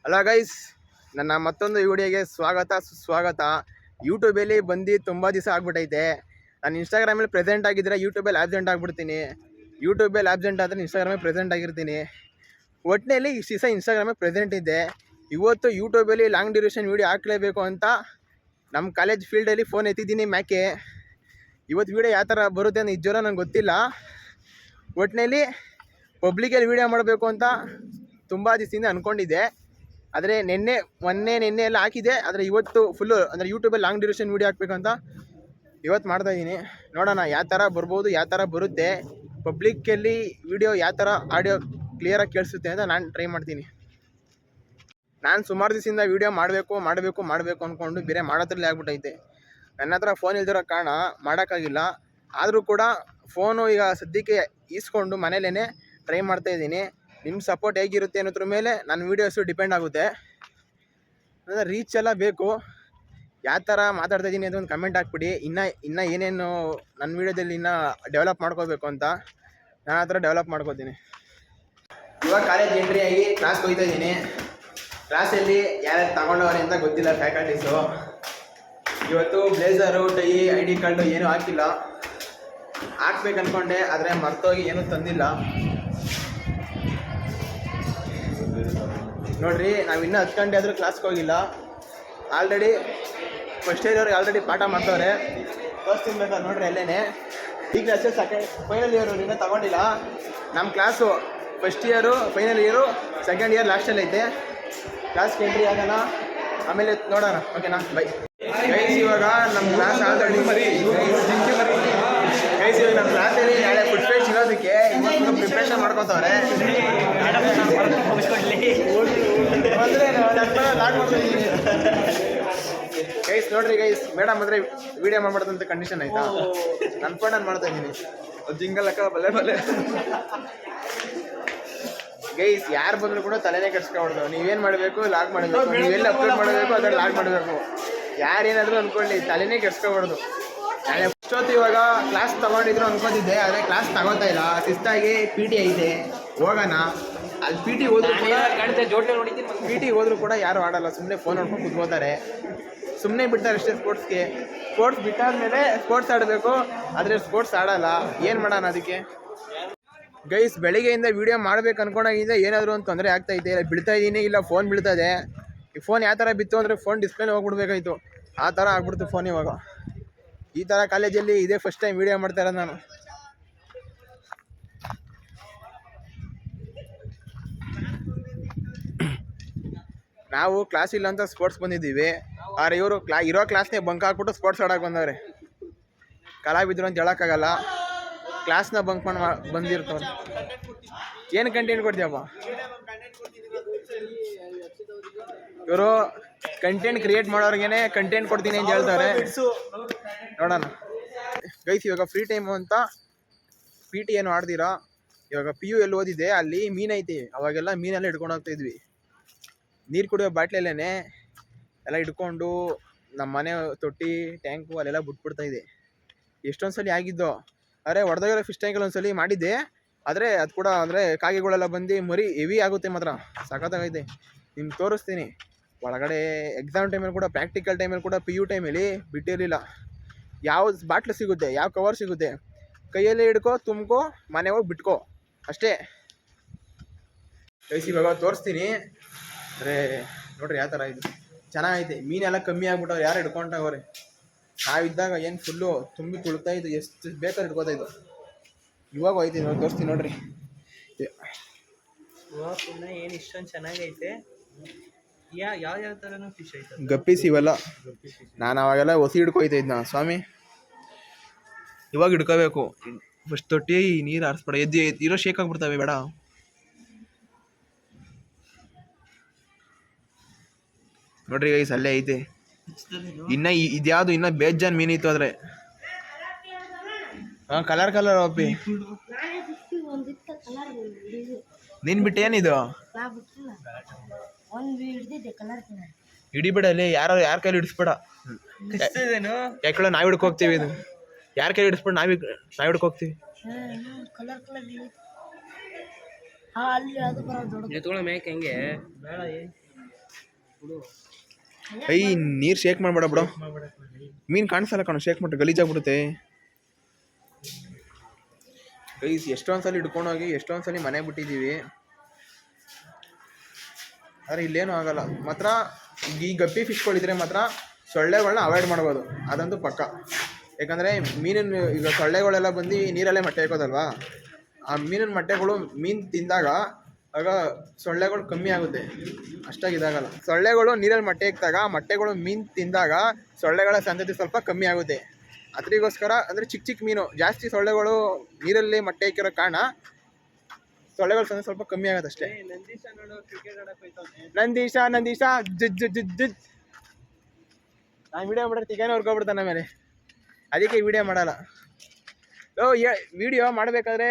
Hello guys, ನನ್ನ ಮತ್ತೊಂದು ವಿಡಿಯೋಗೆ ಸುಸ್ವಾಗತ. ಯೂಟ್ಯೂಬಲ್ಲಿ ಬಂದು ತುಂಬ ದಿವಸ ಆಗ್ಬಿಟ್ಟೈತೆ. ನಾನು ಇನ್ಸ್ಟಾಗ್ರಾಮಲ್ಲಿ ಪ್ರೆಸೆಂಟ್ ಆಗಿದ್ದರೆ ಯೂಟ್ಯೂಬಲ್ಲಿ ಆಬ್ಸೆಂಟ್ ಆಗಿಬಿಡ್ತೀನಿ. ಯೂಟ್ಯೂಬಲ್ಲಿ ಆಬ್ಸೆಂಟ್ ಆದರೆ ಇನ್ಸ್ಟಾಗ್ರಾಮಲ್ಲಿ ಪ್ರೆಸೆಂಟ್ ಆಗಿರ್ತೀನಿ. ಒಟ್ಟಿನಲ್ಲಿ ಇಷ್ಟು ದಿವಸ ಇನ್ಸ್ಟಾಗ್ರಾಮಲ್ಲಿ ಪ್ರೆಸೆಂಟ್ ಇದ್ದೆ. ಇವತ್ತು ಯೂಟ್ಯೂಬಲ್ಲಿ ಲಾಂಗ್ ಡ್ಯೂರೇಷನ್ ವೀಡಿಯೋ ಹಾಕಲೇಬೇಕು ಅಂತ ನಮ್ಮ ಕಾಲೇಜ್ ಫೀಲ್ಡಲ್ಲಿ ಫೋನ್ ಎತ್ತಿದ್ದೀನಿ ಮ್ಯಾಕೆ. ಇವತ್ತು ವೀಡಿಯೋ ಯಾವ ಥರ ಬರುತ್ತೆ ಅಂತ ನಿಜವಲ್ಲ ನಂಗೆ ಗೊತ್ತಿಲ್ಲ. ಒಟ್ಟಿನಲ್ಲಿ ಪಬ್ಲಿಕಲ್ಲಿ ವೀಡಿಯೋ ಮಾಡಬೇಕು ಅಂತ ತುಂಬ ದಿವಸದಿಂದ ಅಂದ್ಕೊಂಡಿದ್ದೆ. ಆದರೆ ನಿನ್ನೆ ಎಲ್ಲ ಹಾಕಿದೆ. ಆದರೆ ಇವತ್ತು ಫುಲ್ಲು ಅಂದರೆ ಯೂಟ್ಯೂಬಲ್ಲಿ ಲಾಂಗ್ ಡ್ಯೂರೇಷನ್ ವೀಡಿಯೋ ಹಾಕಬೇಕಂತ ಇವತ್ತು ಮಾಡ್ತಾಯಿದ್ದೀನಿ. ನೋಡೋಣ ಯಾವ ಥರ ಬರ್ಬೋದು, ಯಾವ ಥರ ಬರುತ್ತೆ, ಪಬ್ಲಿಕ್ಕಲ್ಲಿ ವೀಡಿಯೋ ಯಾವ ಥರ ಆಡಿಯೋ ಕ್ಲಿಯರಾಗಿ ಕೇಳಿಸುತ್ತೆ ಅಂತ ನಾನು ಟ್ರೈ ಮಾಡ್ತೀನಿ. ನಾನು ಸುಮಾರು ದಿವಸದಿಂದ ವೀಡಿಯೋ ಮಾಡಬೇಕು ಅಂದ್ಕೊಂಡು ಬೇರೆ ಮಾಡೋದ್ರಲ್ಲಿ ಆಗ್ಬಿಟ್ಟೈತೆ. ನನ್ನ ಹತ್ರ ಫೋನ್ ಇಲ್ದಿರೋ ಕಾರಣ ಮಾಡೋಕ್ಕಾಗಿಲ್ಲ. ಆದರೂ ಕೂಡ ಫೋನು ಈಗ ಸದ್ಯಕ್ಕೆ ಈಸ್ಕೊಂಡು ಮನೇಲೇ ಟ್ರೈ ಮಾಡ್ತಾಯಿದ್ದೀನಿ. ನಿಮ್ಮ ಸಪೋರ್ಟ್ ಹೇಗಿರುತ್ತೆ ಅನ್ನೋದ್ರ ಮೇಲೆ ನನ್ನ ವೀಡಿಯೋಸು ಡಿಪೆಂಡ್ ಆಗುತ್ತೆ. ಅಂದರೆ ರೀಚ್ ಎಲ್ಲ ಬೇಕು. ಯಾವ ಥರ ಮಾತಾಡ್ತಾಯಿದ್ದೀನಿ ಅಂತ ಒಂದು ಕಮೆಂಟ್ ಹಾಕ್ಬಿಡಿ. ಇನ್ನೂ ಏನೇನು ನನ್ನ ವೀಡಿಯೋದಲ್ಲಿ ಇನ್ನೂ ಡೆವಲಪ್ ಮಾಡ್ಕೋಬೇಕು ಅಂತ ನಾನು ಆ ಥರ ಡೆವಲಪ್ ಮಾಡ್ಕೋತೀನಿ. ಇವಾಗ ಕಾಲೇಜ್ ಎಂಟ್ರಿ ಆಗಿ ಕ್ಲಾಸ್ಗೆ ಹೋಗ್ತಾ ಇದ್ದೀನಿ. ಕ್ಲಾಸಲ್ಲಿ ಯಾರ್ಯಾರು ತಗೊಂಡವ್ರೆ ಅಂತ ಗೊತ್ತಿಲ್ಲ ಫ್ಯಾಕಲ್ಟೀಸು. ಇವತ್ತು ಬ್ಲೇಸರು, ಟೈ, ID ಕಾರ್ಡು ಏನೂ ಹಾಕಿಲ್ಲ. ಹಾಕ್ಬೇಕು ಅಂದ್ಕೊಂಡೆ, ಆದರೆ ಮರ್ತೋಗಿ ಏನೂ ತಂದಿಲ್ಲ. ನೋಡಿರಿ, ನಾವು ಇನ್ನೂ 10 ಗಂಟೆ ಆದರೂ ಕ್ಲಾಸ್ಗೆ ಹೋಗಿಲ್ಲ. ಆಲ್ರೆಡಿ ಫಸ್ಟ್ ಇಯರ್ ಆಲ್ರೆಡಿ ಪಾಠ ಮಾಡ್ತವ್ರೆ. ತೋರಿಸ್ತೀನಿ ಬೇಕಾದ್ರೆ ನೋಡ್ರಿ ಅಲ್ಲೇ. ಈ ಕ್ಲಾಸು ಫೈನಲ್ ಇಯರು ಇನ್ನೂ ತಗೊಂಡಿಲ್ಲ. ನಮ್ಮ class first year, final year, second year ಲಾಸ್ಟಲ್ಲಿ ಐತೆ. ಕ್ಲಾಸ್ಗೆ ಎಂಟ್ರಿ ಆಗೋಣ, ಆಮೇಲೆ ನೋಡೋಣ. ಓಕೆನಾ, ಬೈ ಗೈಸ್. ಇವಾಗ ನಮ್ಮ ಕ್ಲಾಸ್ ಆಲ್ರೆಡಿ ಗೈಸ್, ಇವಾಗ ನಮ್ಮ ಕ್ಲಾಸಲ್ಲಿ ನಾಳೆ ಫುಡ್ ಫೇಸ್ಟ್ ಸಿಗೋದಕ್ಕೆ ಇವತ್ತು ಪ್ರಿಪ್ರೇಷನ್ ಮಾಡ್ಕೊತವ್ರೆ. ಗೈಸ್ ನೋಡ್ರಿ ಗೈಸ್, ಮೇಡಮ್ ಅಂದರೆ ವೀಡಿಯೋ ಮಾಡ್ಬಾರ್ದಂತ ಕಂಡೀಷನ್ ಆಯ್ತಾ? ನಾನು ಮಾಡ್ತಾ ಇದ್ದೀನಿ. ಜಿಂಗಲ್ ಅಕ್ಕ ಬಲ್ಲೆ ಗೈಸ್. ಯಾರು ಬಂದರೂ ಕೂಡ ತಲೆನೇ ಕೆಡ್ಸ್ಕೊಬಾರ್ದು. ನೀವೇನು ಮಾಡಬೇಕು, ಲಾಗ್ ಮಾಡಬೇಕು. ನೀವೆಲ್ಲ ಅಪ್ಲೋಡ್ ಮಾಡಬೇಕು, ಅದರಲ್ಲಿ ಲಾಗ್ ಮಾಡಬೇಕು. ಯಾರೇನಾದರೂ ಅಂದ್ಕೊಳ್ಳಿ, ತಲೆನೇ ಕೆಡ್ಸ್ಕೊಬಾರ್ದು. ನಾಳೆ ಅಷ್ಟೊತ್ತು ಇವಾಗ ಕ್ಲಾಸ್ ತೊಗೊಂಡಿದ್ರು ಅಂದ್ಕೊತಿದ್ದೆ, ಆದರೆ ಕ್ಲಾಸ್ ತಗೋತಾ ಇಲ್ಲ. ಶಿಸ್ತಾಗಿ PT ಐತೆ, ಹೋಗೋಣ. ಅಲ್ಲಿ PT ಹೋದರೂ ಕೂಡ ಯಾರು ಆಡೋಲ್ಲ, ಸುಮ್ಮನೆ ಫೋನ್ ನೋಡ್ಕೊಂಡು ಕೂತ್ಕೋತಾರೆ. ಸುಮ್ಮನೆ ಬಿಡ್ತಾರೆ ಅಷ್ಟೇ ಸ್ಪೋರ್ಟ್ಸ್ಗೆ. ಸ್ಪೋರ್ಟ್ಸ್ ಬಿಟ್ಟಾದ್ಮೇಲೆ ಸ್ಪೋರ್ಟ್ಸ್ ಆಡಬೇಕು, ಆದರೆ ಸ್ಪೋರ್ಟ್ಸ್ ಆಡೋಲ್ಲ. ಏನು ಮಾಡೋಣ ಅದಕ್ಕೆ? ಗೈಸ್, ಬೆಳಿಗ್ಗೆಯಿಂದ ವೀಡಿಯೋ ಮಾಡ್ಬೇಕು ಅಂದ್ಕೊಂಡಾಗಿಂದ ಏನಾದರೂ ಒಂದು ತೊಂದರೆ ಆಗ್ತಾಯಿದೆ. ಇಲ್ಲ ಬಿಡ್ತಾ ಇದ್ದೀನಿ, ಇಲ್ಲ ಫೋನ್ ಬೀಳ್ತದೆ. ಈ ಫೋನ್ ಯಾವ ಥರ ಬಿತ್ತು ಅಂದರೆ ಫೋನ್ ಡಿಸ್ಪ್ಲೇನೇ ಹೋಗ್ಬಿಡ್ಬೇಕಾಯ್ತು. ಆ ಥರ ಆಗ್ಬಿಡ್ತು ಫೋನ್. ಇವಾಗ ಈ ಥರ ಕಾಲೇಜಲ್ಲಿ ಇದೇ ಫಸ್ಟ್ ಟೈಮ್ ವೀಡಿಯೋ ಮಾಡ್ತಾ ಇರೋದು ನಾನು. ನಾವು ಕ್ಲಾಸ್ ಇಲ್ಲ ಅಂತ ಸ್ಪೋರ್ಟ್ಸ್ ಬಂದಿದ್ದೀವಿ. ಆದರೆ ಇವರು ಇರೋ ಕ್ಲಾಸ್ನೇ ಬಂಕ್ ಹಾಕ್ಬಿಟ್ಟು ಸ್ಪೋರ್ಟ್ಸ್ ಆಡೋಕೆ ಬಂದವ್ರೆ. ಕಲಾವಿದ್ರು ಅಂತ ಹೇಳೋಕ್ಕಾಗಲ್ಲ. ಕ್ಲಾಸ್ನ ಬಂಕ್ ಮಾಡಿ ಬಂದಿರ್ತವ್ರೆ. ಏನು ಕಂಟೆಂಟ್ ಕೊಡ್ತೀಯಪ್ಪ? ಇವರು ಕಂಟೆಂಟ್ ಕ್ರಿಯೇಟ್ ಮಾಡೋರ್ಗೇನೆ ಕಂಟೆಂಟ್ ಕೊಡ್ತೀನಿ ಅಂತ ಹೇಳ್ತಾರೆ. ನೋಡೋಣ ಗೈಸ್. ಇವಾಗ ಫ್ರೀ ಟೈಮು ಅಂತ PT ಏನು ಆಡ್ದಿರಾ. ಇವಾಗ PU ಎಲ್ಲಿ ಓದಿದ್ದೆ, ಅಲ್ಲಿ ಮೀನೈತಿ. ಅವಾಗೆಲ್ಲ ಮೀನೆಲ್ಲ ಹಿಡ್ಕೊಂಡು ಹೋಗ್ತಾಯಿದ್ವಿ. ನೀರು ಕುಡಿಯೋ ಬಾಟ್ಲಲ್ಲೇ ಎಲ್ಲ ಹಿಡ್ಕೊಂಡು ನಮ್ಮ ಮನೆ ತೊಟ್ಟಿ, ಟ್ಯಾಂಕು ಅಲ್ಲೆಲ್ಲ ಬಿಟ್ಬಿಡ್ತಾಯಿದ್ದೆ. ಎಷ್ಟೊಂದು ಸಲ ಆಗಿದ್ದೋ. ಅರೆ ಹೊಡೆದಾಗೆಲ್ಲ ಫಿಶ್ ಟ್ಯಾಂಕಲ್ಲಿ ಒಂದ್ಸಲಿ ಮಾಡಿದ್ದೆ. ಆದರೆ ಅದು ಕೂಡ ಅಂದರೆ ಕಾಗೆಗಳೆಲ್ಲ ಬಂದು ಮರಿ ಹೆವಿ ಆಗುತ್ತೆ, ಮಾತ್ರ ಸಖತ್ತಾಗೈತೆ. ನಿಮ್ಗೆ ತೋರಿಸ್ತೀನಿ. ಒಳಗಡೆ ಎಕ್ಸಾಮ್ ಟೈಮಲ್ಲಿ ಕೂಡ, ಪ್ರಾಕ್ಟಿಕಲ್ ಟೈಮಲ್ಲಿ ಕೂಡ, PU ಟೈಮಲ್ಲಿ ಬಿಟ್ಟಿರಲಿಲ್ಲ. ಯಾವ ಬಾಟ್ಲು ಸಿಗುತ್ತೆ, ಯಾವ ಕವರ್ ಸಿಗುತ್ತೆ, ಕೈಯಲ್ಲಿ ಹಿಡ್ಕೊ, ತುಂಬ್ಕೊ, ಮನೆ ಹೋಗಿ ಬಿಟ್ಕೊ, ಅಷ್ಟೇ. ಗೈಸ್ ಇವಾಗ ತೋರಿಸ್ತೀನಿ. ಅಂದರೆ ನೋಡ್ರಿ ಯಾವ ಥರ ಇದು ಚೆನ್ನಾಗೈತೆ. ಮೀನೆಲ್ಲ ಕಮ್ಮಿ ಆಗ್ಬಿಟ್ಟವ್ರು, ಯಾರು ಹಿಡ್ಕೊಂಡವ್ರೆ. ನಾವಿದ್ದಾಗ ಏನು ಫುಲ್ಲು ತುಂಬಿ ತುಳ್ತಾಯಿದ್ದು, ಎಷ್ಟು ಬೇಕಾದ್ರೆ ಹಿಡ್ಕೋತಾಯಿದ್ದು. ಇವಾಗ ಹೋಯ್ತು ನೋಡಿ, ತೋರಿಸ್ತೀನಿ ನೋಡ್ರಿ. ಏನು ಇಷ್ಟೊಂದು ಚೆನ್ನಾಗೈತೆ. ಯಾವ ಥರನೂ ಫಿಶ್ ಐತೆ. ಗಪ್ಪೀಸ್ ಇವೆಲ್ಲ. ನಾನು ಅವಾಗೆಲ್ಲ ಹೊಸಿ ಹಿಡ್ಕೊಯ್ತಾ ಇದ್ನ ಸ್ವಾಮಿ. ಇವಾಗ ಹಿಡ್ಕೋಬೇಕು. ಫಸ್ಟ್ ತೊಟ್ಟಿ ನೀರು ಹಾರಿಸ್ಬೇಡ, ಎದ್ದು ಇರೋ ಶೇಕ್ ಆಗಿಬಿಡ್ತವೆ. ಬೇಡ. ನೋಡ್ರಿ ಗೈಸ್, ಅಲ್ಲೇ ಐತೆ. ಇನ್ನು ಇದ್ಯಾವುದು ಇನ್ನೂ ಬೇಜಾನ್ ಮೀನಿತ್ತು. ಆದರೆ ಹಾಂ, ಕಲರ್ ಒಪ್ಪಿ. ನೀನು ಬಿಟ್ಟು ಏನಿದು ಹಿಡಿಬೇಡ. ಅಲ್ಲಿ ಯಾರ ಕೈಲಿ ಹಿಡಿಸ್ಬೇಡ. ಯಾಕೆ ನಾವು ಹಿಡ್ಕೋಗ್ತೀವಿ. ಇದು ಯಾರ ಕೈಲಿ ಹಿಡಿಸ್ಬೇಡ, ನಾವು ಹಿಡ್ಕೋಗ್ತೀವಿ. ಅಲ್ಲಿ ಅದು ಬರೋದು ದೊಡ್ಡ. ತಗೊಳ್ಳೋ ಮೇಕೆ ಹೆಂಗೆ ಬೇಡ. ಐ ನೀರು ಶೇಕ್ ಮಾಡ್ಬೇಡ ಬಿಡು. ಮೀನು ಕಾಣಿಸಲ್ಲ ಕಣೋ, ಶೇಕ್ ಮಾಡ್ರೆ ಗಲೀಜಾಗ್ಬಿಡುತ್ತೆ. ಗೈಸ್ ಎಷ್ಟೊಂದ್ಸಲ ಹಿಡ್ಕೊಂಡೋಗಿ ಎಷ್ಟೊಂದ್ಸಲ ಮನೆ ಬಿಟ್ಟಿದ್ದೀವಿ, ಆದರೆ ಇಲ್ಲೇನೂ ಆಗಲ್ಲ. ಮಾತ್ರ ಈ ಗಪ್ಪಿ ಫಿಶ್ಗಳಿದ್ರೆ ಮಾತ್ರ ಸೊಳ್ಳೆಗಳನ್ನ ಅವಾಯ್ಡ್ ಮಾಡ್ಬೋದು, ಅದಂತೂ ಪಕ್ಕ. ಯಾಕಂದರೆ ಮೀನಿನ ಈಗ ಸೊಳ್ಳೆಗಳೆಲ್ಲ ಬಂದು ನೀರಲ್ಲೇ ಮೊಟ್ಟೆ ಹಾಕೋದಲ್ವಾ, ಆ ಮೀನಿನ ಮೊಟ್ಟೆಗಳು ಮೀನು ತಿಂದಾಗ ಆಗ ಸೊಳ್ಳೆಗಳು ಕಮ್ಮಿ ಆಗುತ್ತೆ, ಅಷ್ಟಾಗಿ ಇದಾಗಲ್ಲ. ಸೊಳ್ಳೆಗಳು ನೀರಲ್ಲಿ ಮೊಟ್ಟೆ ಇಕ್ಕಿದಾಗ ಮೊಟ್ಟೆಗಳು ಮೀನು ತಿಂದಾಗ ಸೊಳ್ಳೆಗಳ ಸಂತತಿ ಸ್ವಲ್ಪ ಕಮ್ಮಿ ಆಗುತ್ತೆ. ಅದರಿಗೋಸ್ಕರ ಅಂದರೆ ಚಿಕ್ಕ ಚಿಕ್ಕ ಮೀನು ಜಾಸ್ತಿ ಸೊಳ್ಳೆಗಳು ನೀರಲ್ಲಿ ಮೊಟ್ಟೆ ಇಕ್ಕಿರೋ ಕಾರಣ ಸೊಳ್ಳೆಗಳ ಸಂತತಿ ಸ್ವಲ್ಪ ಕಮ್ಮಿ ಆಗುತ್ತೆ ಅಷ್ಟೇ. ನಂದೀಶ ಜುಜ್ ಜುಜ್ ಜುಜ್ ನಾನು ವಿಡಿಯೋ ಮಾಡಿದ್ರೆ ತಿಗಾನೆ ಹೊರ್ಕೊಬಿಡ್ತಾನೆ ಆಮೇಲೆ, ಅದಕ್ಕೆ ವಿಡಿಯೋ ಮಾಡಲ್ಲ. ವಿಡಿಯೋ ಮಾಡಬೇಕಾದ್ರೆ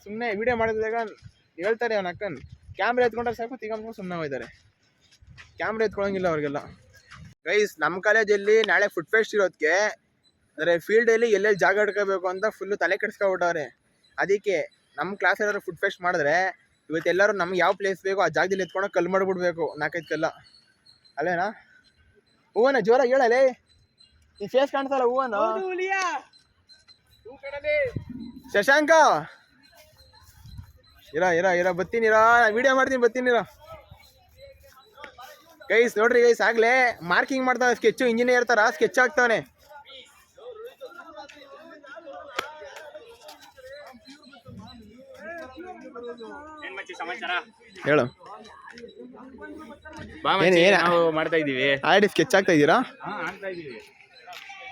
ಸುಮ್ಮನೆ ವಿಡಿಯೋ ಮಾಡಿದಾಗ ಹೇಳ್ತಾರೆ ಅವನ ಅಕ್ಕನ್ ಕ್ಯಾಮ್ರಾ ಎತ್ಕೊಂಡ್ರೆ ಸಾಕು, ತಿಗೊಂಡು ಸುಮ್ಮನೆ ಹೋಯ್ತಾರೆ, ಕ್ಯಾಮ್ರಾ ಎತ್ಕೊಳಂಗಿಲ್ಲ ಅವ್ರಿಗೆಲ್ಲ. ಗೈಸ್ ನಮ್ಮ ಕಾಲೇಜಲ್ಲಿ ನಾಳೆ ಫುಡ್ ಫೆಸ್ಟ್ ಇರೋದಕ್ಕೆ ಅಂದರೆ ಫೀಲ್ಡಲ್ಲಿ ಎಲ್ಲೆಲ್ಲಿ ಜಾಗ ಹಿಡ್ಕೋಬೇಕು ಅಂತ ಫುಲ್ಲು ತಲೆ ಕೆಡಿಸ್ಕೊಬಿಟ್ಟವ್ರೆ. ಅದಕ್ಕೆ ನಮ್ಮ ಕ್ಲಾಸ್ ಎಲ್ಲರೂ ಫುಡ್ ಫೆಸ್ಟ್ ಮಾಡಿದ್ರೆ ಇವತ್ತೆಲ್ಲರೂ ನಮ್ಗೆ ಯಾವ ಪ್ಲೇಸ್ ಬೇಕೋ ಆ ಜಾಗದಲ್ಲಿ ಎತ್ಕೊಂಡು ಕಲ್ಲು ಮಾಡಿಬಿಡ್ಬೇಕು, 4-5 ಕಲ್ಲ ಅಲ್ಲೇನಾ. ಹೂವನ ಜೋರಾಗಿ ಹೇಳಲೇ, ಈ ಫೇಸ್ ಕಾಣಿಸಲ್ಲ ಹೂವನ. ಶಶಾಂಕ ಇರ ಬತ್ತೀನಿರ, ವಿಡಿಯೋ ಮಾಡ್ತೀನಿ ಬತ್ತೀನಿರ. ಗೈಸ್ ನೋಡ್ರಿ ಗೈಸ್, ಆಗ್ಲೇ ಮಾರ್ಕಿಂಗ್ ಮಾಡ್ತಾನೆ, ಸ್ಕೆಚ್ಚು ಇಂಜಿನಿಯರ್ ತರ ಸ್ಕೆಚ್ ಆಗ್ತಾನೆ. ಹೇಳು ಮಾಡ್ತಾ ಇದೀವಿ, ಆಲ್ರೆಡಿ ಸ್ಕೆಚ್ ಆಗ್ತಾ ಇದ್ದೀರಾ?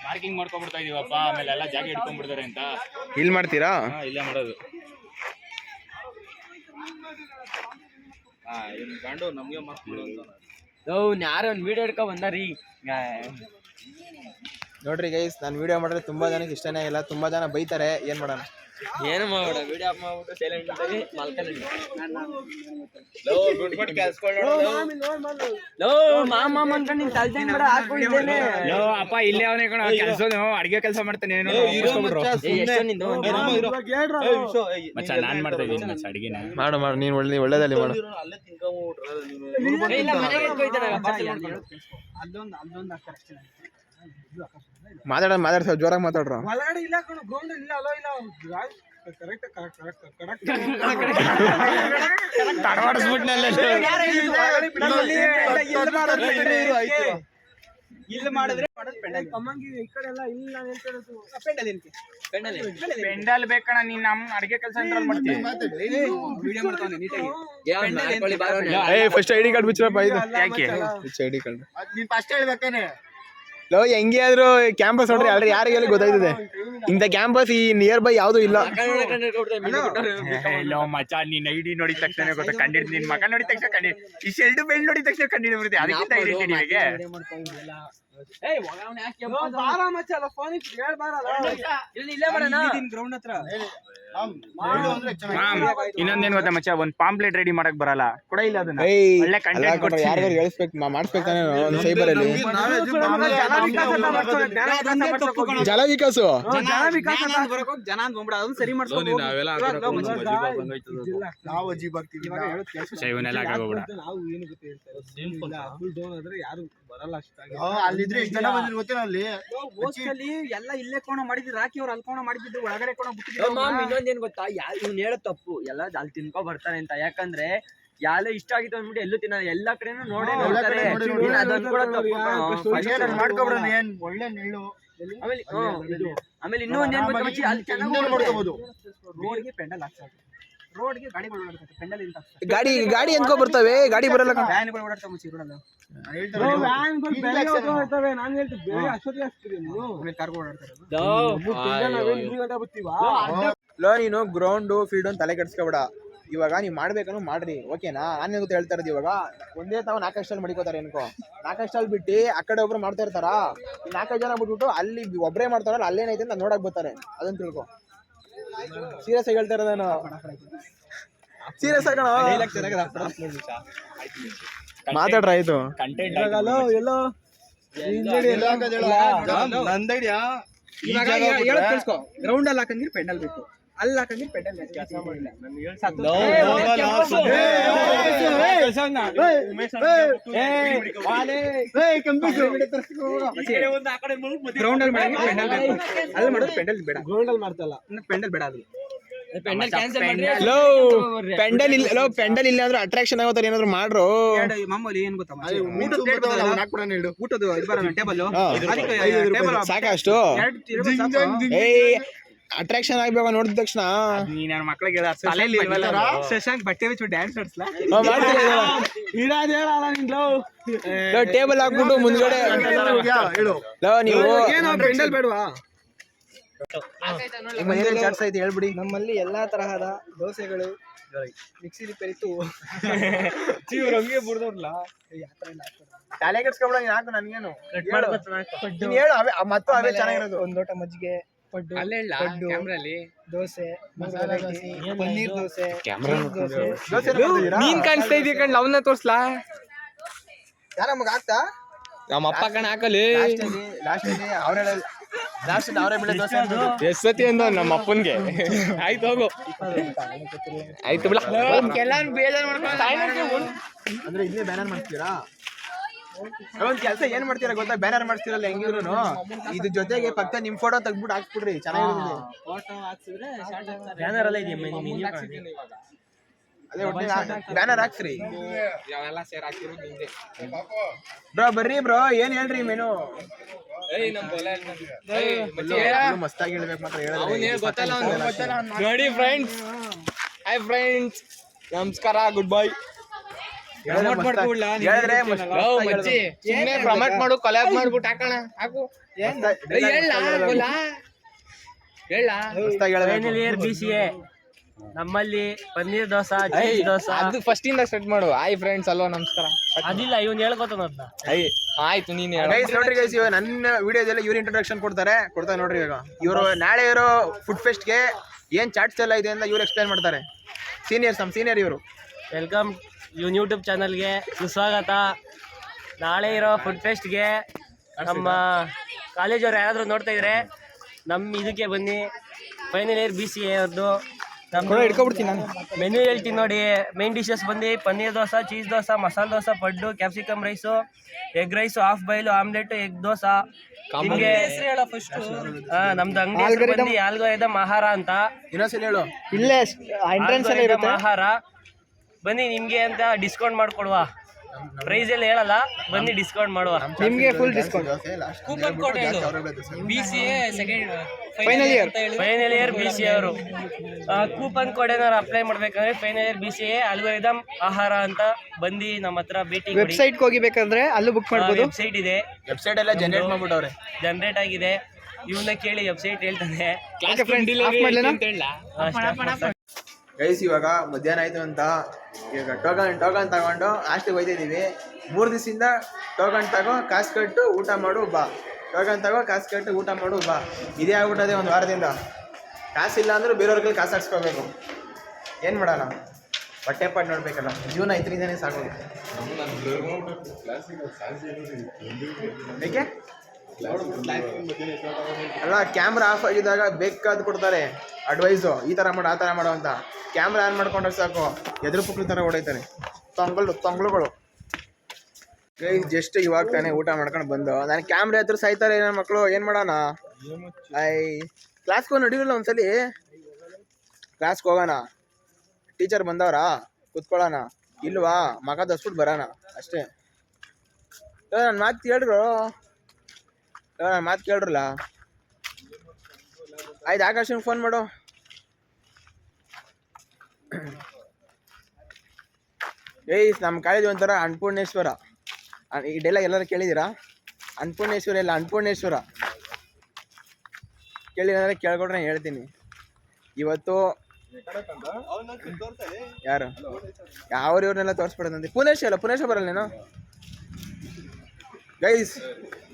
ಮಾರ್ಕಿಂಗ್ ಮಾಡ್ಕೊಂಡ್ಬಿಡ್ತಾ ಇದೀವಪ್ಪ, ಆಮೇಲೆ ಎಲ್ಲ ಜಾಗ ಹಿಡ್ಕೊಂಡ್ಬಿಡ್ತಾರೆ ಅಂತ. ಇಲ್ಲಿ ಮಾಡ್ತೀರಾ? ಇಲ್ಲೇ ಮಾಡೋದು. ಗಂಡು ನಮ್ಗೆ ಯಾರೋ ಒಂದು ವಿಡಿಯೋ ಹಿಡ್ಕೊ ಬಂದಾರಿ. ನೋಡ್ರಿ ಗೈಸ್, ನಾನು ವಿಡಿಯೋ ಮಾಡಿದ್ರೆ ತುಂಬಾ ಜನಕ್ಕೆ ಇಷ್ಟನೇ ಇಲ್ಲ, ತುಂಬಾ ಜನ ಬೈತಾರೆ. ಏನ್ ಮಾಡೋಣ, ಏನು ಮಾಡ್ಬೇಡ, ವಿಡಿಯೋ ಮಾಡ್ಬಿಟ್ಟು ಸೈಲೆಂಟ್ ಆಗಿ ಮಲ್ಕೊಂಡು ಅಪ್ಪ ಇಲ್ಲೇ ಅವನೇ ಕಣ ಕೆಲಸ, ಅಡಿಗೆ ಕೆಲಸ ಮಾಡ್ತಾನೆ. ನಾನ್ ಮಾಡ್ತಾ ಇದ್ದೀನಿ ಅಡಿಗೆನ. ಮಾಡು ನೀನ್ ಒಳ್ಳೇದಲ್ಲಿ ಮಾಡು. ಮಾತಾಡ್ಸ ಜೋರಾಗಿ ಮಾತಾಡ್ರ. ಪೆಂಡಲ್ ಬೇಕಣ್ಣ, ನೀನ್ ನಮ್ ಅಡಿಗೆ ಕೆಲಸ ಮಾಡ್ತೀನಿ. ಫಸ್ಟ್ ಐಡಿ ಕಾರ್ಡ್ ಬಿಚ್ಚರಪ್ಪ. ಇದು ಯಾಕೆ ಐಡಿ ಕಾರ್ಡ್ ನೀನ್ ಫಸ್ಟ್ ಹೇಳ್ಬೇಕೇನೆ. ಲೋ ಹೆಂಗೆ ಆದ್ರೂ ಕ್ಯಾಂಪಸ್ ನೋಡ್ರಿ, ಆಲ್ರೆಡಿ ಯಾರಿಗೆಲ್ಲ ಗೊತ್ತಾಯ್ತದೆ ಇಂಥ ಕ್ಯಾಂಪಸ್ ಈ ನಿಯರ್ ಬೈ ಯಾವ್ದು ಇಲ್ಲ. ಮಚ್ಚ ನೀನ್ ಐಡಿ ನೋಡಿದ ತಕ್ಷಣ ಗೊತ್ತ, ಕಂಡಿಡ್ ನಿನ್ ಮಗ ನೋಡಿದ ತಕ್ಷಣ ಕಂಡಿ, ಈ ಶೆಲ್ಡ್ ಬೆಲ್ಟ್ ನೋಡಿದ ತಕ್ಷಣ ಕಂಡಿಡ್ ಬರುತ್ತೆ. ಅದಕ್ಕಿಂತ ಐಡೆಂಟಿಟಿ ನಿಮಗೆ ಇನ್ನೊಂದೇನ್ ಗೊತ್ತಾ ಮಚ್ಚ, ಒಂದ್ ಪಾಂಪ್ಲೆಟ್ ರೆಡಿ ಮಾಡಕ್ ಬರಲ್ಲ ಕೂಡ ಇಲ್ಲ. ಅದನ್ನ ಒಳ್ಳೆ ಕಂಟೆಂಟ್ ಕೊಟ್ಟು ಯಾರು ಮಾಡಿಸ್ಬೇಕಾನೆ ಸೈಬರ್ ಅಲ್ಲಿ. ಜಲ ವಿಕಾಸ ಶೈವನೆಲ್ಲ ಆಗೋಗ್ಬಿಡ. ಎಲ್ಲ ಇಲ್ಲೇ ಕೋಣ ಮಾಡಿದ್ರು, ರಾಕಿ ಅವ್ರು ಅಲ್ಲಿ ಕೋಣ ಮಾಡಿದ್ದು, ಒಳಗಡೆ ಕೋಣ ಬಿಟ್ಟಿದ್ರು. ಇನ್ನೊಂದೇನ್ ಗೊತ್ತಾ, ಇವ್ನು ಹೇಳೋ ತಪ್ಪು, ಎಲ್ಲ ಅಲ್ಲಿ ತಿನ್ಕೊ ಬರ್ತಾರೆ ಅಂತ. ಯಾಕಂದ್ರೆ ಯಾಲೆ ಇಷ್ಟ ಆಗಿತ್ತು ಅಂದ್ಬಿಟ್ಟು ಎಲ್ಲೂ ತಿನ್ನ, ಎಲ್ಲಾ ಕಡೆನೂ ನೋಡೇ ನೋಡ್ತಾರೆ. ಆಮೇಲೆ ಇನ್ನೂ ಒಂದೇನ್ ಗೊತ್ತಾ ಮಚ್ಚಿ, ಅಲ್ಲಿ ಚೆನ್ನಾಗಿ ರೋಡ್ಗೆ ಪೆಂಡಲ್ ಹಾಕ್ತಾರೆ, ರೋಡ್ಗೆ ಗಾಡಿಗಳು ಓಡಾಡ್ತಾರೆ, ಪೆಂಡಲ್ ಇಂತ ಗಾಡಿ ಎಂದ್ಕೊ ಬರ್ತವೆ, ಗಾಡಿ ಬರಲ್ಲ. ವ್ಯಾನ್ಗಳು ಓಡಾಡ್ತಾವ ಮಚ್ಚಿ ರೋಡಲ್ಲ. ಲೋ ನೀನು ಗ್ರೌಂಡ್ ಫೀಲ್ಡ್ ಅಂತ ತಲೆ ಕೆಡ್ಸ್ಕೊಬೇಡ. ಇವಾಗ ನೀವು ಮಾಡ್ಬೇಕನ್ನು ಮಾಡ್ರಿ, ಓಕೆನಾ? ನಾನು ಗೊತ್ತ ಹೇಳ್ತಾ ಇರೋದು, ಇವಾಗ ಒಂದೇ ತಾವು 4 ಸ್ಟಾಲ್ ಮಡಿಕೋತಾರೆ ಅನ್ಕೋ, 4 ಸ್ಟಾಲ್ ಬಿಟ್ಟು ಆ ಕಡೆ ಒಬ್ರು ಮಾಡ್ತಾ ಇರ್ತಾರ, 4 ಜನ ಬಿಟ್ಬಿಟ್ಟು ಅಲ್ಲಿ ಒಬ್ಬರೇ ಮಾಡ್ತಾರಲ್ಲ, ಅಲ್ಲೇನೈತೆ ಅಂತ ನೋಡಕ್ ಬರ್ತಾರೆ. ಅದನ್ನ ತಿಳ್ಕೊ. ಸೀರಿಯಸ್ ಆಗಿ ಹೇಳ್ತಾ ಇರೋದೇನು, ಸೀರಿಯಸ್ ಆಗೋಣ ಮಾತಾಡ್ರ. ಆಯ್ತು ಗ್ರೌಂಡ್ ಅಲ್ಲಿ ಹಾಕಂದ್ರೆ ಪೆಂಡಲ್ ಬೇಕು, ಅಲ್ಲಿ ಹಾಕಂದ್ರೆ ಪೆಂಡಲ್ ಕೆಲಸ ಮಾಡಿಲ್ಲ ಗ್ರೌಂಡ್ ಅಲ್ಲಿ ಮಾಡಿ ಪೆಂಡಲ್ ಅಲ್ಲಿ ಮಾಡೋದು ಪೆಂಡಲ್ ಬೇಡ ಗ್ರೌಂಡ್ ಅಲ್ಲಿ ಮಾಡ್ತಲ್ಲ ಪೆಂಡಲ್ ಬೇಡ ಅದು ಪೆಂಡಲ್ ಇಲ್ಲ ಪೆಂಡಲ್ ಇಲ್ಲ ಅಂದ್ರೆ ಅಟ್ರಾಕ್ಷನ್ ಆಗೋತರ ಏನಾದ್ರು ಮಾಡ್ರು ಮಾಮೂಲಿ ಏನ್ ಗೊತ್ತಾ ಊಟದ ಟೇಬಲ್ ಸಾಕಷ್ಟು ಅಟ್ರಾಕ್ಷನ್ ಆಗ್ಬೇಕು ನೋಡಿದ ತಕ್ಷಣ ನನ್ನ ಮಕ್ಳಿಗೆ ಶಶಾಂಕ್ ಬಟ್ಟೆ ಬಿಚ್ಚು ಡ್ಯಾನ್ಸ್ ಟೇಬಲ್ ಹಾಕ್ಬಿಟ್ಟು ಮುಂದ್ಗಡೆ ನೀವು ಪೆಂಡಲ್ ಬೇಡವಾ ಹೇಳ್ಬಿಡಿ. ನಮ್ಮಲ್ಲಿ ಎಲ್ಲಾ ತರಹದ ದೋಸೆಗಳು ಮಿಕ್ಸಿ ರಿಪೇರಿತು ತಲೆ ಕೆಡ್ಸ್ಕೊಬಿಡ ನೀನ್ ಹಾಕು ನನ್ಗೇನು ಹೇಳು ಮತ್ತು ಅವೇ ಚೆನ್ನಾಗಿರೋದು. ಒಂದ್ ಲೋಟ ಮಜ್ಜಿಗೆ, ಪಡ್ಡು, ದೋಸೆ, ಮಸಾಲೆ ದೋಸೆ, ಪನ್ನೀರ್ ದೋಸೆ, ನೀನ್ ಕಾಣಿಸ್ತಾ ಇದೀಯ ಕಣ್ ಅವನ್ನ ತೋರ್ಸ್ಲಾ ಯಾರ ನಮಗ ಆಗ್ತಾ ನಮ್ಮ ಅಪ್ಪ ಕಣ ಹಾಕಲಿ ಲಾಸ್ಟ್ ಅವರೇ ಬೆಳೆ ದೋಸೆ ಎಷ್ಟ್ ಸತಿ ಅಂದ ನಮ್ಮ ಅಪ್ಪನ್ಗೆ ಆಯ್ತು ಹೋಗು ಆಯ್ತು ಬಿಡ ಅಂದ್ರೆ ಇಲ್ಲೇ ಬ್ಯಾನರ್ ಮಾಡ್ತೀರಾ? ಒಂದ್ ಕೆಲಸ ಏನ್ ಮಾಡ್ತೀರಾ ಗೊತ್ತಾ? ಬ್ಯಾನರ್ ಮಾಡ್ತೀರಲ್ಲ ಹೆಂಗಿದ್ರು ಇದ್ರ ಜೊತೆಗೆ ಪಕ್ಕ ನಿಮ್ ಫೋಟೋ ತೆಗ್ದ್ಬಿಟ್ಟು ಹಾಕ್ಬಿಡ್ರಿ, ಚೆನ್ನಾಗಿರುತ್ತೆ. ಅದೇ ಬ್ಯಾನರ್ ಹಾಕ್ಸ್ರಿ ಬ್ರೋ. ಬರ್ರಿ ಬ್ರೋ, ಏನ್ ಹೇಳ್ರಿ ಮೆನು ಮಸ್ತಾಗಿ ಹೇಳ್ಬೇಕು ಮಾತ್ರ ನೋಡಿ ಫ್ರೆಂಡ್ಸ್. ಹಾಯ್ ಫ್ರೆಂಡ್ಸ್, ನಮಸ್ಕಾರ, ಗುಡ್ ಬೈ. ಪ್ರಮೋಟ್ ಮಾಡು, ಕೊಲಾಬ್ ಮಾಡ್ಬಿಟ್ಟು ಹಾಕೋಣ. ಹಾಕು ನಮ್ಮಲ್ಲಿ ಪನ್ನೀರ್ ದೋಸಾ, ಚೀಸ್ ದೋಸಾ. ಅದು ಫಸ್ಟ್ ಇಂದ ಸ್ಟಾರ್ಟ್ ಮಾಡು. ಹಾಯ್ ಫ್ರೆಂಡ್ಸ್, ಅಲ್ವಾ ನಮಸ್ಕಾರ. ಅದಿಲ್ಲ, ಇವನ್ ಹೇಳ್ಕೊತಾನ ಅದ್ನ. ಆಯ್ತು, ನೀನ್ ನೋಡ್ರಿ ಗೈಸ್, ಇವಾಗ ನನ್ನ ವಿಡಿಯೋದಲ್ಲಿ ಇವ್ರು ಇಂಟ್ರೊಡಕ್ಷನ್ ಕೊಡ್ತಾರೆ ನೋಡ್ರಿ. ಇವಾಗ ಇವರು ನಾಳೆ ಇರೋ ಫುಡ್ ಫೆಸ್ಟ್ಗೆ ಏನ್ ಚಾಟ್ಸ್ ಎಲ್ಲ ಇದೆ ಅಂತ ಇವ್ರು ಎಕ್ಸ್ಪ್ಲೈನ್ ಮಾಡ್ತಾರೆ. ನಮ್ಮ ಸೀನಿಯರ್ ಇವರು. ವೆಲ್ಕಮ್ ಇವನ್ ಯೂಟ್ಯೂಬ್ ಚಾನಲ್ಗೆ ಸುಸ್ವಾಗತ. ನಾಳೆ ಇರೋ ಫುಡ್ ಫೆಸ್ಟ್ಗೆ ನಮ್ಮ ಕಾಲೇಜವ್ರು ಯಾರಾದರೂ ನೋಡ್ತಾ ಇದ್ರೆ ನಮ್ಮ ಇದಕ್ಕೆ ಬನ್ನಿ. ಫೈನಲ್ ಇಯರ್ BCA ಅವ್ರದ್ದು ಇಟ್ಕೊಬಿಡ್ತೀನಿ ನಾನು. ಮೆನ್ಯೂ ಹೇಳ್ತೀನಿ ನೋಡಿ. ಮೇನ್ ಡಿಶಸ್ ಬಂದು paneer dosa, cheese dosa, masala dosa, paddu, capsicum rice, egg rice, half boil, omelette, egg dosa. ನಿಮ್ಗೆ ನಮ್ದು ಅಂಗಡಿ ಹೆಸರು ಬಂದು ಆಲ್ಗೋರಿದಮ್ ಆಹಾರ ಅಂತ. ಇನ್ನೊಂದ್ಸಲ ಹೇಳು. ಇಲ್ಲೇ ಎಂಟ್ರೆನ್ಸ್ ಅಲ್ಲಿ ಇರುತ್ತೆ ಆಹಾರ. ಬನ್ನಿ, ನಿಮ್ಗೆ ಅಂತ ಡಿಸ್ಕೌಂಟ್ ಮಾಡ್ಕೊಡುವ. ಪ್ರೈಸ್ ಎಲ್ಲ ಹೇಳಲ್ಲ, ಬನ್ನಿ ಡಿಸ್ಕೌಂಟ್ ಮಾಡುವ. ನಿಮ್ಗೆ full discount. Final year BCA ಅವರು ಕೂಪನ್ ಕೋಡ್ ಏನಾದ್ರು ಅಪ್ಲೈ ಮಾಡ್ಬೇಕಂದ್ರೆ ಫೈನಲ್ ಇಯರ್ BCA ಆಲ್ಗೋರಿದಮ್ ಆಹಾರ ಅಂತ ಬಂದು ನಮ್ಮ ಹತ್ರ ಭೇಟಿ ಕೊಡಿ. ವೆಬ್ಸೈಟ್ ಹೋಗಿಬೇಕಂದ್ರೆ ಅಲ್ಲೂ ಬುಕ್ ಮಾಡ್ಬೋದು. ವೆಬ್ಸೈಟ್ ಇದೆ, ವೆಬ್ಸೈಟ್ ಎಲ್ಲ ಜನರೇಟ್ ಆಗಿದೆ. ಇವನ್ನ ಕೇಳಿ, ವೆಬ್ಸೈಟ್ ಹೇಳ್ತಾನೆ. ಗೈಸ್, ಇವಾಗ ಮಧ್ಯಾಹ್ನ ಆಯ್ತು ಅಂತ ಈಗ ಟೋಕನ್ ತಗೊಂಡು ಹಾಸ್ಟೆಲ್ಗೆ ಹೋಯ್ತಿದ್ದೀವಿ. 3 ದಿವಸದಿಂದ ಟೋಕನ್ ತಗೋ, ಕಾಸು ಕಟ್ಟು, ಊಟ ಮಾಡು ಬಾ. ಟೋಕನ್ ತಗೋ, ಕಾಸು ಕಟ್ಟು, ಊಟ ಮಾಡು ಬಾ. ಇದೇ ಆಗ್ಬಿಟ್ಟದೆ ಒಂದು ವಾರದಿಂದ. ಕಾಸಿಲ್ಲ ಅಂದರೂ ಬೇರೆಯವ್ರ ಕೈಲಿ ಕಾಸು ಹಾಕ್ಸ್ಕೋಬೇಕು. ಏನು ಮಾಡೋಣ? ಹೊಟ್ಟೆ ಪಾಟ್ ನೋಡ್ಬೇಕಲ್ಲ, ಜೀವನ ಇದರಿಂದನೇ ಸಾಕೋದು. ಏಕೆ ಅಲ್ಲ, ಕ್ಯಾಮ್ರಾ ಆಫ್ ಆಗಿದ್ದಾಗ ಬೇಕಾದ್ ಕೊಡ್ತಾರೆ ಅಡ್ವೈಸು, ಈ ಥರ ಮಾಡು, ಆ ಥರ ಮಾಡು ಅಂತ. ಕ್ಯಾಮ್ರಾ ಆನ್ ಮಾಡ್ಕೊಂಡ್ರೆ ಸಾಕು, ಎದುರು ಪುಕ್ಳು ಥರ ಹೊಡೈತಾರೆ ತೊಂಗಳುಗಳು. ಜಸ್ಟ್ ಇವಾಗ ತಾನೇ ಊಟ ಮಾಡ್ಕೊಂಡು ಬಂದು ನಾನು ಕ್ಯಾಮ್ರಾ ಹತ್ರ ಸಾಯ್ತಾರೆ ನನ್ನ ಮಕ್ಕಳು. ಏನು ಮಾಡೋಣ? ಕ್ಲಾಸ್ಗೆ ಹೋಗಿ ನಡೀಲಿಲ್ಲ ಒಂದ್ಸಲಿ. ಕ್ಲಾಸ್ಗೆ ಹೋಗೋಣ, ಟೀಚರ್ ಬಂದವ್ರಾ, ಕುತ್ಕೊಳ್ಳೋಣ. ಇಲ್ವಾ, ಮಗ ದಸ್ಬಿಟ್ಟು ಬರೋಣ ಅಷ್ಟೇ. ನನ್ನ ಮಾತು ಕೇಳ್ರಲ್ಲ. ಆಯ್ತು, ಆಕಾಶಂಗೆ ಫೋನ್ ಮಾಡು. ನಮ್ಮ ಕಾಲೇಜ್ ಒಂಥರ ಅನ್ನಪೂರ್ಣೇಶ್ವರ. ಈ ಡೈಲಾಗ್ ಎಲ್ಲರೂ ಕೇಳಿದ್ದೀರಾ? ಅನ್ನಪೂರ್ಣೇಶ್ವರ ಇಲ್ಲ, ಅನ್ನಪೂರ್ಣೇಶ್ವರ. ಕೇಳಿದ್ರೆ ಕೇಳ್ಕೊಟ್ರೆ ಹೇಳ್ತೀನಿ. ಇವತ್ತು ಯಾರು ಇವ್ರನ್ನೆಲ್ಲ ತೋರಿಸ್ಬಿಡೋದಂತೆ. ಪುಣೇಶ್ವರ ಬರಲ್ಲ ನೀನು? ಗೈಸ್,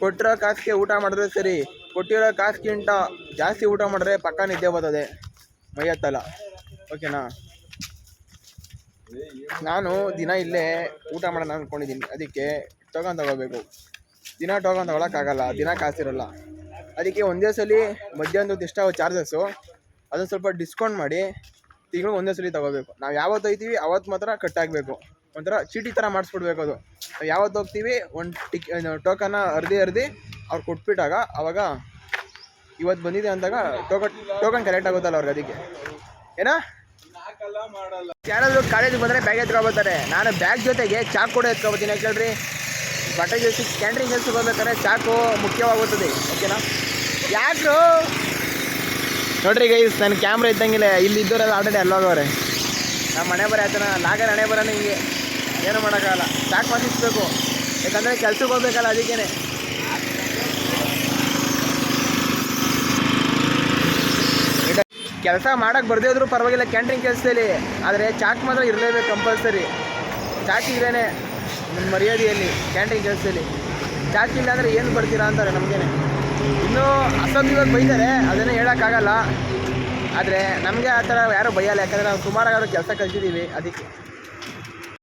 ಕೊಟ್ಟಿರೋ ಕಾಸಿಗೆ ಊಟ ಮಾಡಿದ್ರೆ ಸರಿ, ಕೊಟ್ಟಿರೋ ಕಾಸಿಗಿಂತ ಜಾಸ್ತಿ ಊಟ ಮಾಡಿದ್ರೆ ಪಕ್ಕ ನಿದ್ದೆ ಬರ್ತದೆ, ಮೈಯತ್ತಲ್ಲ. ಓಕೆನಾ? ನಾನು ದಿನ ಇಲ್ಲೇ ಊಟ ಮಾಡೋಣ ಅಂದ್ಕೊಂಡಿದ್ದೀನಿ. ಅದಕ್ಕೆ ಟೋಕನ್ ತಗೋಬೇಕು. ದಿನ ಟೋಕನ್ ತಗೊಳಕ್ಕಾಗಲ್ಲ, ದಿನ ಕಾಸಿರಲ್ಲ. ಅದಕ್ಕೆ ಒಂದೇ ಸಲ ಮಧ್ಯಾಹ್ನದ ಎಷ್ಟಾವ ಚಾರ್ಜಸ್ಸು ಅದನ್ನು ಸ್ವಲ್ಪ ಡಿಸ್ಕೌಂಟ್ ಮಾಡಿ ತಿಂಗಳು ಒಂದೇ ಸಲ ತೊಗೋಬೇಕು. ನಾವು ಯಾವತ್ತು ಹೋಗ್ತೀವಿ ಅವತ್ತು ಮಾತ್ರ ಕಟ್ ಆಗಬೇಕು. ಒಂಥರ ಚೀಟಿ ಥರ ಮಾಡಿಸ್ಬಿಡ್ಬೇಕು ಅದು. ನಾವು ಯಾವತ್ತು ಹೋಗ್ತೀವಿ ಒಂದು ಟೋಕನ್ನ ಅರ್ಧಿ ಅವ್ರು ಕೊಟ್ಬಿಟ್ಟಾಗ ಅವಾಗ ಇವತ್ತು ಬಂದಿದೆ ಅಂದಾಗ ಟೋಕನ್ ಕರೆಕ್ಟ್ ಆಗುತ್ತಲ್ಲ ಅವ್ರಿಗೆ. ಅದಕ್ಕೆ ಏನಾ ಯಾರಾದರೂ ಕಾಲೇಜಿಗೆ ಬಂದರೆ ಬ್ಯಾಗ್ ಎತ್ಕೊಬೋತಾರೆ. ನಾನು ಬ್ಯಾಗ್ ಜೊತೆಗೆ ಚಾಕು ಕೂಡ ಎತ್ಕೊಬೋತೀನಿ. ಯಾಕೆ ಹೇಳ್ರಿ, ಬಟ್ಟೆ ಜೊತೆ ಕ್ಯಾಂಟ್ರಿಂಗ್ ಕೆಲಸಕ್ಕೆ ಹೋಗ್ಬೇಕಾದ್ರೆ ಚಾಕು ಮುಖ್ಯವಾಗುತ್ತದೆ. ಓಕೆನಾ? ಯಾಕ್ರು ನೋಡ್ರಿ ಗೈಸ್, ನನ್ನ ಕ್ಯಾಮ್ರಾ ಇದ್ದಂಗಿಲ್ಲ. ಇಲ್ಲಿ ಇದ್ದವರೆಲ್ಲ ಆಲ್ರೆಡಿ ಅಲ್ಲೋಗವ್ರೆ. ನಮ್ಮ ಮನೆ ಬರ ಆಯ್ತಾನ ಲಾಗರ್ ಹಣೆ ಬರೋಣ. ಹಿಂಗೆ ಏನು ಮಾಡೋಕ್ಕಾಗಲ್ಲ, ಚಾಕು ಮಾತಿಸ್ಬೇಕು. ಯಾಕಂದರೆ ಕೆಲ್ಸಕ್ಕೆ ಹೋಗ್ಬೇಕಲ್ಲ, ಅದಕ್ಕೇನೆ. ಕೆಲಸ ಮಾಡೋಕ್ಕೆ ಬರ್ದೇ ಇದ್ರೂ ಪರವಾಗಿಲ್ಲ ಕ್ಯಾಂಟ್ರಿಂಗ್ ಕೆಲಸದಲ್ಲಿ, ಆದರೆ ಚಾಕ್ ಮಾತ್ರ ಇರಲೇಬೇಕು ಕಂಪಲ್ಸರಿ. ಚಾಕ್ ಇದ್ರೇ ನಿಮ್ಮ ಮರ್ಯಾದೆಯಲ್ಲಿ ಕ್ಯಾಂಟ್ರಿಂಗ್ ಕೆಲಸದಲ್ಲಿ. ಚಾಕ್ ಇಲ್ಲ ಅಂದರೆ ಏನು ಬರ್ತೀರಾ ಅಂತಾರೆ ನಮಗೇನೆ. ಇನ್ನೂ ಅಸಭ್ಯವಾಗಿ ಬೈತಾರೆ, ಅದನ್ನೇ ಹೇಳೋಕ್ಕಾಗಲ್ಲ. ಆದರೆ ನಮಗೆ ಆ ಥರ ಯಾರೂ ಬೈಯಲ್ಲ, ಯಾಕಂದರೆ ನಾವು ಸುಮಾರಾಗಿ ಕೆಲಸ ಕಲ್ತಿದ್ದೀವಿ. ಅದಕ್ಕೆ